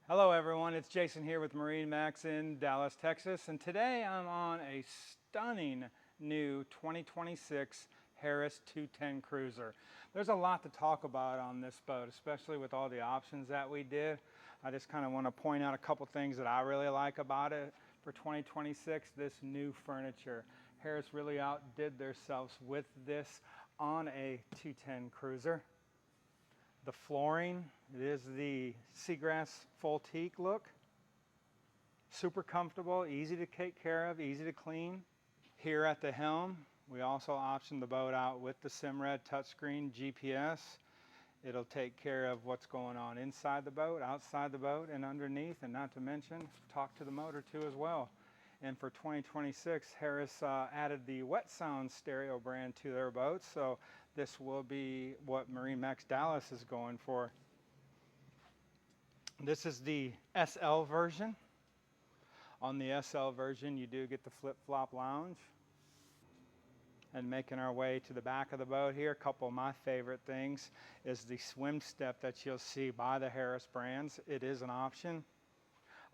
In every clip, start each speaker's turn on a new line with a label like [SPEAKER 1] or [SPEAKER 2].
[SPEAKER 1] Hello everyone, it's Jason here with MarineMax in Dallas, Texas, and today I'm on a stunning new 2026 Harris 210 Cruiser. There's a lot to talk about on this boat, especially with all the options that we did. I just kind of want to point out a couple things that I really like about it. For 2026, this new furniture. Harris really outdid themselves with this on a 210 Cruiser. The flooring, it is the seagrass full teak look. Super comfortable, easy to take care of, easy to clean. Here at the helm, we also optioned the boat out with the Simred touchscreen GPS. It'll take care of what's going on inside the boat, outside the boat, and underneath, and not to mention, talk to the motor too as well. And for 2026, Harris added the Wet Sound stereo brand to their boats, so this will be what MarineMax Dallas is going for. This is the SL version. On the SL version, you do get the flip-flop lounge. And making our way to the back of the boat here, a couple of my favorite things is the swim step that you'll see by the Harris brands. It is an option,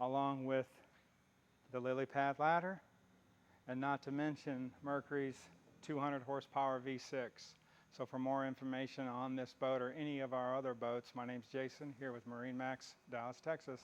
[SPEAKER 1] along with the lily pad ladder, and not to mention Mercury's 200 horsepower V6. So for more information on this boat or any of our other boats, my name's Jason here with MarineMax, Dallas, Texas.